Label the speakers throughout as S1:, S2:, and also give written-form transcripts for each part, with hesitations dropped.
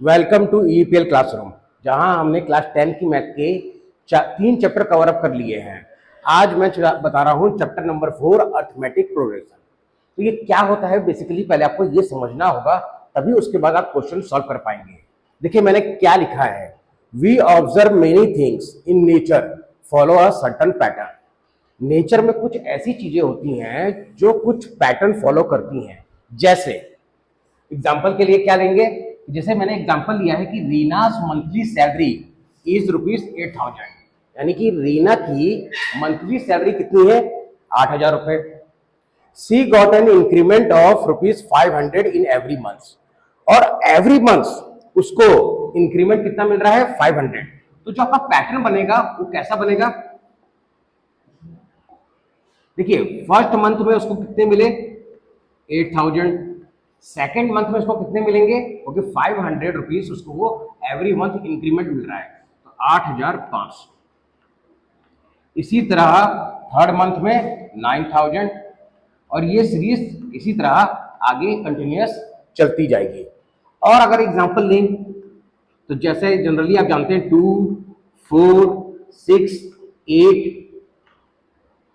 S1: Welcome to EPL classroom, जहां हमने class 10 की मैथ के 3 चैप्टर कवर अप कर लिए हैं। आज मैं बता रहा हूं चैप्टर नंबर 4 अर्थमेटिक प्रोग्रेशन। तो ये क्या होता है बेसिकली पहले आपको ये समझना होगा, तभी उसके बाद आप क्वेश्चन सॉल्व कर पाएंगे। देखिए मैंने क्या लिखा है, we observe many things in nature follow a certain pattern. Nature में कुछ ऐसी चीजें होती हैं जो कुछ पैटर्न फॉलो करती हैं। जैसे एग्जाम्पल के लिए क्या लेंगे, जैसे मैंने एग्जाम्पल लिया है कि रीनास मंथली सैलरी इज ₹8,000, यानी कि रीना की मंथली सैलरी कितनी है, 8,000 रुपए। She got an increment of ₹500 in every month, और एवरी मंथ उसको इंक्रीमेंट कितना मिल रहा है, 500। तो जो आपका पैटर्न बनेगा वो कैसा बनेगा, देखिए फर्स्ट मंथ में उसको कितने मिले, 8,000। सेकेंड मंथ में उसको कितने मिलेंगे, क्योंकि 500 रुपीज उसको वो एवरी मंथ इंक्रीमेंट मिल रहा है, तो 8,500। इसी तरह थर्ड मंथ में 9,000, और ये सीरीज इसी तरह आगे कंटिन्यूअस चलती जाएगी। और अगर एग्जांपल लें तो जैसे जनरली आप जानते हैं 2, 4, 6, 8,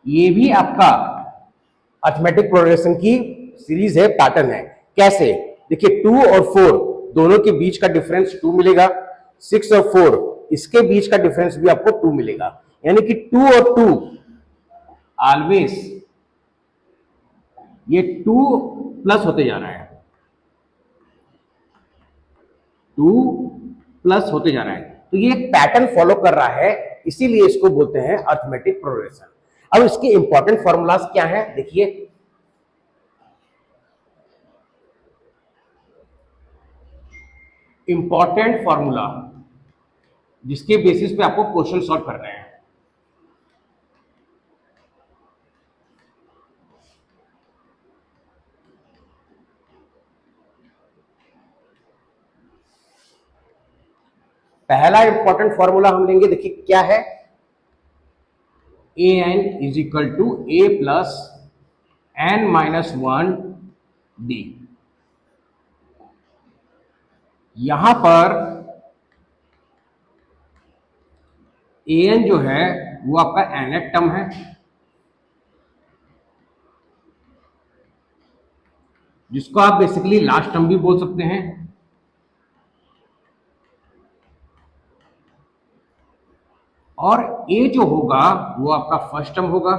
S1: ये भी आपका अर्थमेटिक प्रोग्रेशन की सीरीज है, पैटर्न है। कैसे, देखिए 2 और 4 दोनों के बीच का डिफरेंस 2 मिलेगा, 6 और 4 इसके बीच का डिफरेंस भी आपको 2 मिलेगा, यानी कि 2 और 2 ऑलवेज ये 2 प्लस होते जा रहा है, 2 प्लस होते जा रहा है। तो ये एक पैटर्न फॉलो कर रहा है, इसीलिए इसको बोलते हैं अर्थमेटिक प्रोग्रेशन। अब इसके इंपॉर्टेंट फॉर्मूलाज क्या है, देखिए इंपॉर्टेंट फॉर्मूला जिसके बेसिस पे आपको क्वेश्चन सॉल्व करना है। पहला इंपॉर्टेंट फॉर्मूला हम लेंगे, देखिए क्या है, a N is equal to A plus n-1 D. यहां पर ए एन जो है वो आपका nth टर्म है, जिसको आप बेसिकली लास्ट टर्म भी बोल सकते हैं। और ए जो होगा वो आपका फर्स्ट टर्म होगा,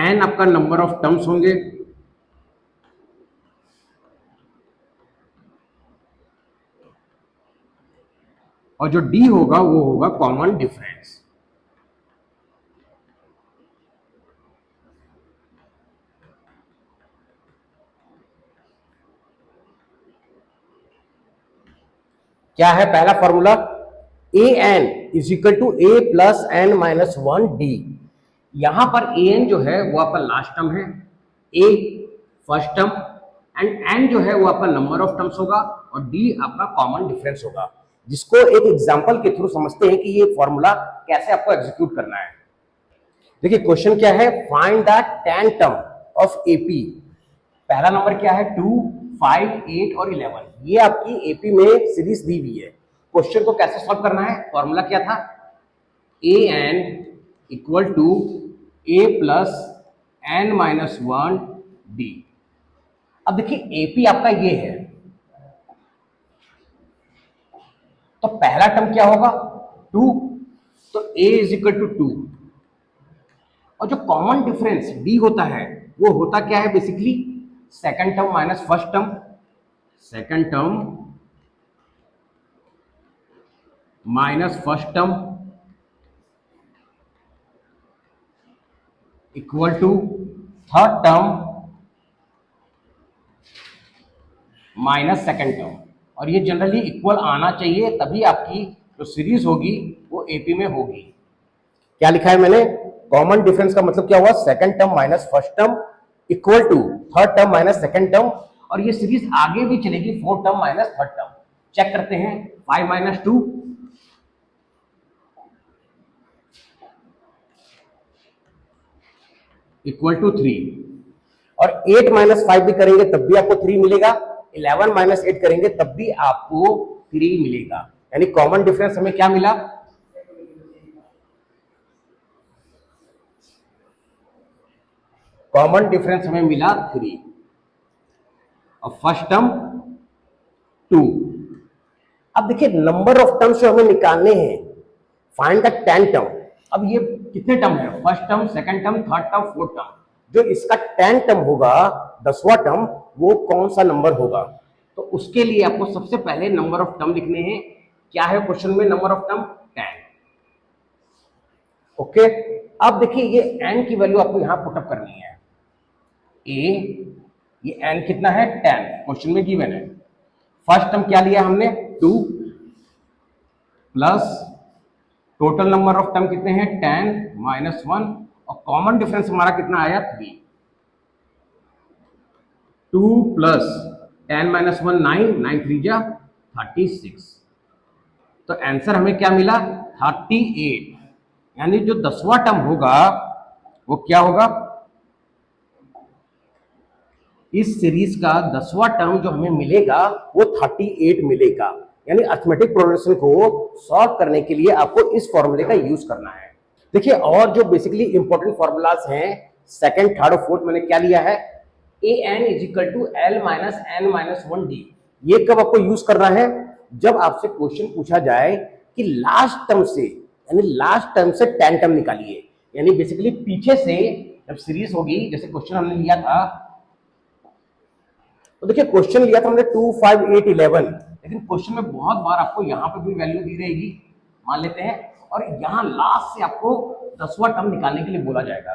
S1: एन आपका नंबर ऑफ टर्म्स होंगे, और जो डी होगा वो होगा कॉमन डिफरेंस। क्या है पहला formula, A N is equal to A plus n-1 D. यहां पर ए एन जो है वो आपका लास्ट टर्म है, ए फर्स्ट टर्म, एंड एन जो है वो आपका नंबर ऑफ टर्म्स होगा, और डी आपका कॉमन डिफरेंस होगा, जिसको एक एग्जांपल के थ्रू समझते हैं कि ये फॉर्मूला कैसे आपको एग्जीक्यूट करना है। देखिए क्वेश्चन क्या है, find the 10 term of AP. पहला नंबर क्या है, 2, 5, 8 और 11। ये आपकी एपी में सीरीज दी हुई है। क्वेश्चन को कैसे सॉल्व करना है, फॉर्मूला क्या था, a n equal to A plus n-1 d. अब देखिए एपी आपका ये है, तो पहला टर्म क्या होगा, 2, तो a इज इक्वल टू 2, और जो कॉमन डिफरेंस d होता है वो होता क्या है, basically second term minus first term, second term minus first term equal to third term minus second term. और ये जनरली इक्वल आना चाहिए, तभी आपकी जो सीरीज होगी वो एपी में होगी। क्या लिखा है मैंने, कॉमन डिफरेंस का मतलब क्या हुआ, second term minus first term equal to third term minus second term, और ये सीरीज आगे भी चलेगी, fourth term minus third term. Check करते हैं, 5 माइनस 2 इक्वल टू 3, और 8 माइनस 5 भी करेंगे तब भी आपको 3 मिलेगा, 11 माइनस 8 करेंगे तब भी आपको 3 मिलेगा। यानी कॉमन डिफरेंस हमें क्या मिला, कॉमन डिफरेंस हमें मिला 3 और फर्स्ट टर्म 2। अब देखिए नंबर ऑफ टर्म्स जो हमें निकालने हैं, फाइंड द 10 टर्म। अब ये कितने टर्म है, first term, second term, third term, fourth term. जो इसका 10 टर्म होगा, 10वां टर्म, वो कौन सा नंबर होगा? तो उसके लिए आपको सबसे पहले नंबर ऑफ टर्म लिखने हैं। क्या है क्वेश्चन में नंबर ऑफ टर्म? 10। ओके, अब देखिए ये n की वैल्यू आपको यहां पुटअप करनी है। ये n कितना है? 10 क्वेश्चन में गिवन है। फर्स्ट टर्म क्या लिया हमने? 2 plus total number of term कितने हैं? 10 माइनस 1 और कॉमन डिफरेंस हमारा कितना आया? 3। 2 प्लस 10 माइनस 1 9, 9 3 जा 36। तो आंसर हमें क्या मिला? 38। यानी जो 10वां टर्म होगा वो क्या होगा? इस सीरीज का 10वां टर्म जो हमें मिलेगा वो 38 मिलेगा। यानी अरिथमेटिक प्रोग्रेशन को सॉल्व करने के लिए आपको इस फॉर्मूले का यूज करना है। देखिए और जो बेसिकली इंपॉर्टेंट फॉर्मूलाज हैं, सेकंड, थर्ड और फोर्थ, मैंने क्या लिया है? an equal to L minus N minus 1 D. ये कब आपको यूज करना है? जब आपसे क्वेश्चन पूछा जाए कि लास्ट टर्म से, यानी लास्ट टर्म से 10 टर्म निकालिए। यानी बेसिकली पीछे से जब सीरीज होगी, जैसे क्वेश्चन हमने लिया था, तो देखिए क्वेश्चन लिया था हमने 2 5 8 11, लेकिन क्वेश्चन में बहुत बार आपको यहाँ पे भी वैल्यू दी रहेगी, मान लेते हैं, और यहाँ लास्ट से आपको 10वां टर्म निकालने के लिए बोला जाएगा।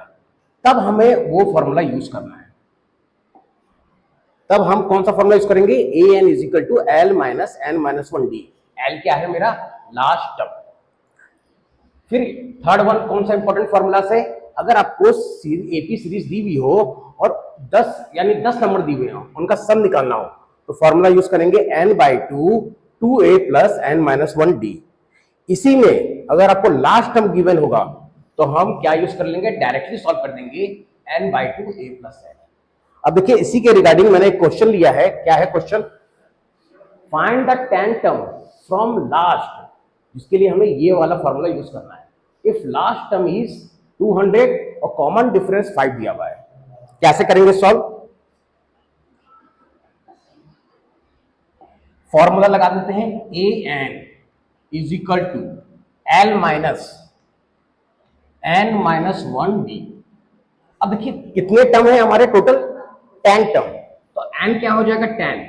S1: तब हमें वो फॉर्मूला यूज करना है। तब हम कौन सा फॉर्मूला यूज करेंगे? A n is equal to L minus N minus 1 d. L क्या है? मेरा लास्ट टर्म। फिर थर्ड वन कौन सा इंपॉर्टेंट फॉर्मूला से, अगर आपको एपी सीरीज दी हुई हो और 10 यानी 10 नंबर दिए हुए हो, उनका सम निकालना हो, तो फॉर्मूला यूज करेंगे n/2 2a plus n minus 1 D. इसी में अगर आपको लास्ट टर्म गिवन होगा तो हम क्या यूज कर लेंगे? डायरेक्टली सॉल्व कर देंगे n/2 a प्लस n। अब देखिए इसी के रिगार्डिंग मैंने एक क्वेश्चन लिया है। क्या है question? Find the 10 term from last, जिसके लिए हमें ये वाला फॉर्मूला यूज करना है। इफ लास्ट टर्म इज 200 और कॉमन डिफरेंस 5 दिया हुआ है, कैसे करेंगे सॉल्व? फॉर्मूला लगा देते हैं, a N is equal to L minus N minus 1 d. अब देखिए कितने टर्म है हमारे? Total 10 term. तो n क्या हो जाएगा? 10।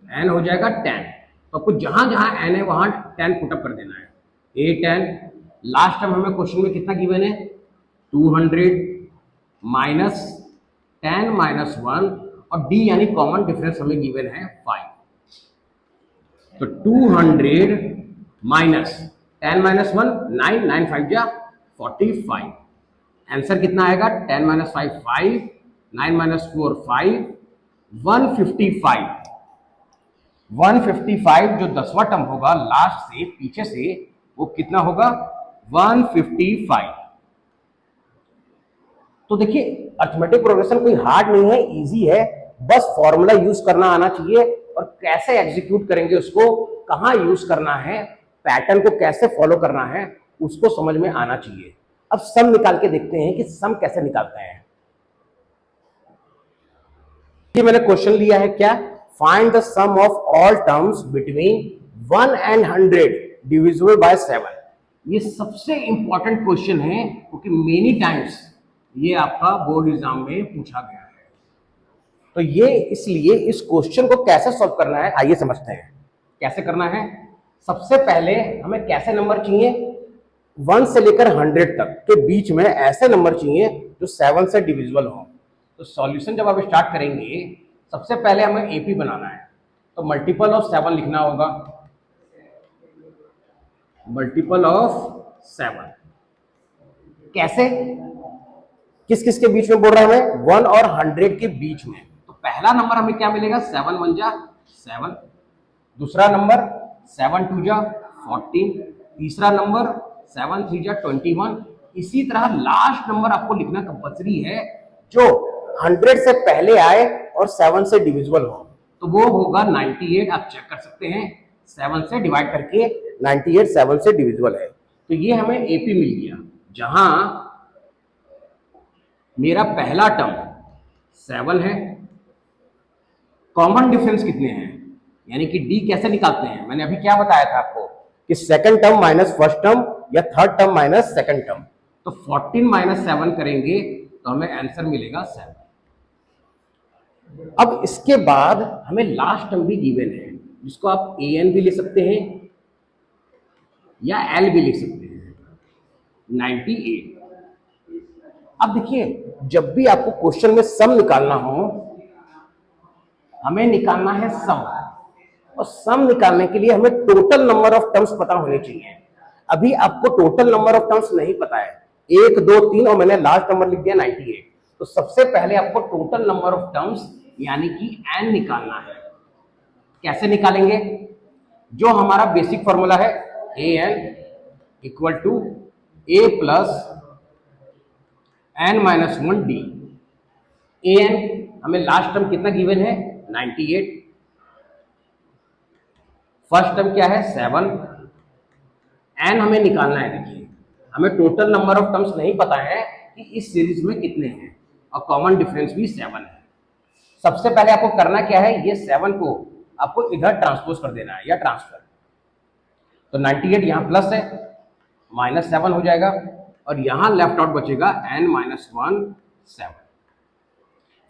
S1: n हो जाएगा 10। तो आपको जहां जहां n है वहां 10 पुटअप कर देना है। ए 10, लास्ट टर्म हमें क्वेश्चन में कितना गिवन है? 200 माइनस 10 माइनस 1 और d यानी कॉमन डिफरेंस हमें गिवन है 5। तो 200 माइनस 10 माइनस 1 9, 9 5 जा 45। आंसर कितना आएगा? 10 माइनस 5 5, 9 माइनस 4 5, 155। 155 जो 10वां टर्म होगा लास्ट से पीछे से, वो कितना होगा? 155। तो देखिए अरिथमेटिक प्रोग्रेशन कोई हार्ड नहीं है, इजी है। बस फॉर्मूला यूज करना आना चाहिए और कैसे एग्जीक्यूट करेंगे उसको, कहाँ यूज करना है, पैटर्न को कैसे फॉलो करना है, उसको समझ में आना चाहिए। अब सम निकाल के देखते हैं कि सम कैसे निकालते हैं। ये मैंने क्वेश्चन लिया है, क्या? Find the sum of all terms between 1 and 100 divisible by 7। ये सबसे इंपॉर्टेंट क्वेश्चन है क्योंकि मेनी टाइम्स ये आपका बोर्ड एग्जाम में पूछा गया है। तो ये इसलिए इस क्वेश्चन को कैसे सॉल्व करना है, आइए समझते हैं कैसे करना है। सबसे पहले हमें कैसे नंबर चाहिए? 1 से लेकर 100 तक के बीच में ऐसे नंबर चाहिए जो 7 से डिविजिबल हो। तो सॉल्यूशन जब आप स्टार्ट करेंगे, सबसे पहले हमें एपी बनाना है, तो मल्टीपल ऑफ 7 लिखना होगा। मल्टीपल ऑफ 7 कैसे? किस किस के बीच में बोल रहा है हमें? 1 और 100 के बीच में। तो पहला नंबर हमें क्या मिलेगा? 7 1 जा 7। दूसरा नंबर 7 2 जा 14। तीसरा नंबर 7 3 जा 21। इसी तरह लास्ट नंबर आपको लिखना कंपल्सरी है जो 100 से पहले आए और 7 से डिविजिबल हो तो वो होगा 98। आप चेक कर सकते हैं 7 से डिवाइड करके 98 7 से डिविजिबल है। तो ये हमें एपी मिल गया, जहां मेरा पहला टर्म 7 है। कॉमन डिफरेंस कितने हैं, यानी कि डी कैसे निकालते हैं, मैंने अभी क्या बताया था आपको कि second term minus first term या third term minus second term. तो 14 माइनस 7 करेंगे तो हमें आंसर मिलेगा 7। अब इसके बाद हमें लास्ट टर्म भी गिवन है, जिसको आप ए एन भी लिख सकते हैं या एल भी लिख सकते हैं, 98। अब देखिए, जब भी आपको क्वेश्चन में सम निकालना हो, हमें निकालना है सम, और सम निकालने के लिए हमें टोटल नंबर ऑफ टर्म्स पता होने चाहिए। अभी आपको टोटल नंबर ऑफ टर्म्स नहीं पता है, 1 2 3 और मैंने लास्ट नंबर लिख दिया 98। तो सबसे पहले आपको टोटल नंबर ऑफ टर्म्स यानी कि एन निकालना है। कैसे निकालेंगे, जो हमारा बेसिक फॉर्मूला है a n equal to A plus n minus 1 d. A n हमें लास्ट टर्म कितना गिवन है 98, फर्स्ट टर्म क्या है 7, एन हमें निकालना है। देखिए, हमें टोटल नंबर ऑफ टर्म्स नहीं पता है कि इस सीरीज में कितने हैं, और कॉमन डिफरेंस भी 7 है। सबसे पहले आपको करना क्या है, ये 7 को आपको इधर ट्रांसपोज कर देना है या ट्रांसफर। तो 98 यहाँ प्लस है, माइनस 7 हो जाएगा, और यहाँ लेफ्ट आउट बचेगा n माइनस 1 7।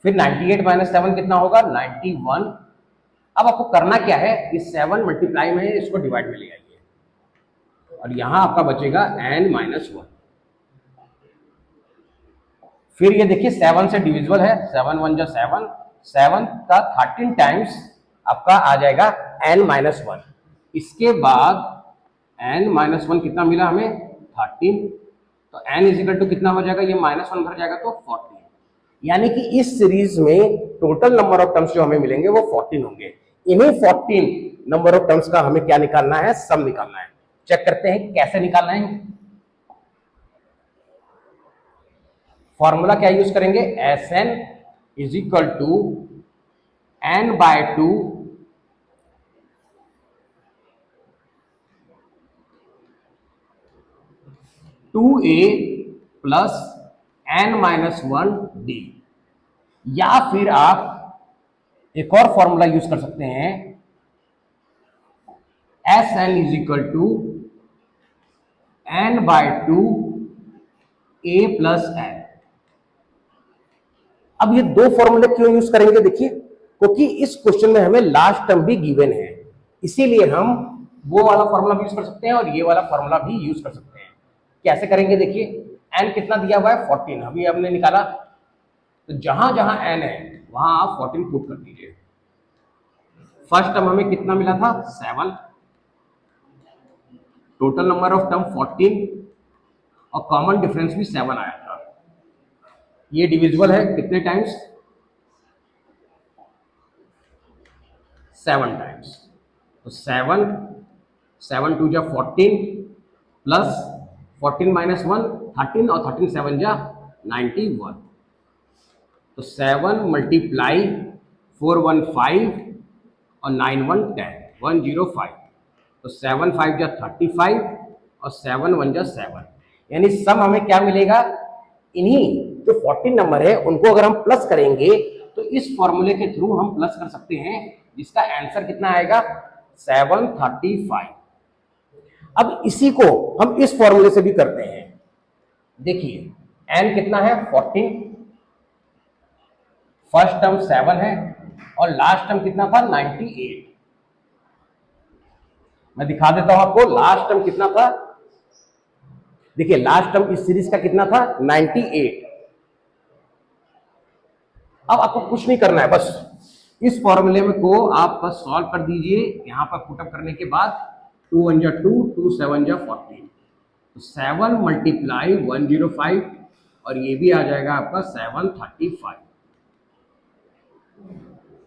S1: फिर 98 माइनस 7 कितना होगा 91। अब आपको करना क्या है, इस 7 मल्टीप्लाई में है, इसको डिवाइड में ले आइए, और यहाँ आपका बचेगा n माइनस 1। फिर ये देखिए 7 से डिविजिबल है, 7 1 जा 7, 7 का 13 टाइम्स आपका आ जाएगा n माइनस 1। इसके बाद n माइनस 1 कितना मिला हमें 13, तो n इजिकल टू कितना हो जाएगा, ये माइनस 1 भर जाएगा तो 14। यानी कि इस सीरीज में टोटल नंबर ऑफ टर्म्स जो हमें मिलेंगे वो 14 होंगे। इन्हीं 14 नंबर ऑफ टर्म्स का हमें क्या निकालना है, सम निकालना है। चेक करते हैं कैसे निकालना है। फॉर्मूला क्या यूज करेंगे, S N is equal to n by 2 2a plus n minus 1 D. या फिर आप एक और फॉर्मूला यूज कर सकते हैं, S N is equal to n by 2 a plus n। अब ये दो फॉर्मूले क्यों यूज करेंगे, देखिए, क्योंकि इस क्वेश्चन में हमें लास्ट टर्म भी गिवन है, इसीलिए हम वो वाला फॉर्मूला भी यूज कर सकते हैं और ये वाला फॉर्मूला भी यूज कर सकते हैं। कैसे करेंगे, देखिए, n कितना दिया हुआ है 14, अभी हमने निकाला, तो जहां जहां n है वहां आप 14 पुट कर दीजिए। फर्स्ट टर्म हमें कितना मिला था 7, टोटल नंबर ऑफ टर्म 14, और कॉमन डिफरेंस भी 7 आया था। ये डिविजिबल है कितने टाइम्स, 7 टाइम्स। तो 7 2 जा 14 प्लस 14 माइनस 1 13, और 13 7 जा 91। तो 7 मल्टीप्लाई 4 1 5 और 9 1 10 105। तो 7 5 जा 35 और 7 1 जा 7, यानी सम हमें क्या मिलेगा, इन्हीं जो 14 नंबर है उनको अगर हम प्लस करेंगे तो इस फॉर्मूले के थ्रू हम प्लस कर सकते हैं, जिसका आंसर कितना आएगा 735। अब इसी को हम इस फॉर्मूले से भी करते हैं। देखिए n कितना है 14, फर्स्ट टर्म 7 है और लास्ट टर्म कितना था 98। मैं दिखा देता हूं आपको लास्ट टर्म कितना था। देखिए लास्ट टर्म इस सीरीज का कितना था 98। अब आपको कुछ नहीं करना है, बस इस फॉर्मूले में को आप बस सॉल्व कर दीजिए। यहां पर पुटअप करने के बाद 2 1 जा 2 2 7 जा 14, तो 7 मल्टीप्लाई 105 और ये भी आ जाएगा आपका 735।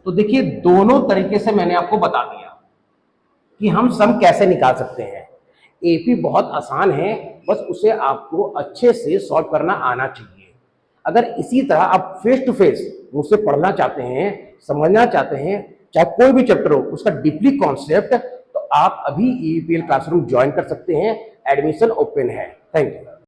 S1: तो देखिए दोनों तरीके से मैंने आपको बता दिया कि हम सम कैसे निकाल सकते हैं। एपी बहुत आसान है, बस उसे आपको अच्छे से सॉल्व करना आना चाहिए। अगर इसी तरह आप फेस टू फेस मुझसे पढ़ना चाहते हैं, समझना चाहते हैं, चाहे कोई भी चैप्टर हो उसका डीपली कॉन्सेप्ट, तो आप अभी ईपीएल क्लासरूम ज्वाइन कर सकते हैं। एडमिशन ओपन है। Thank you.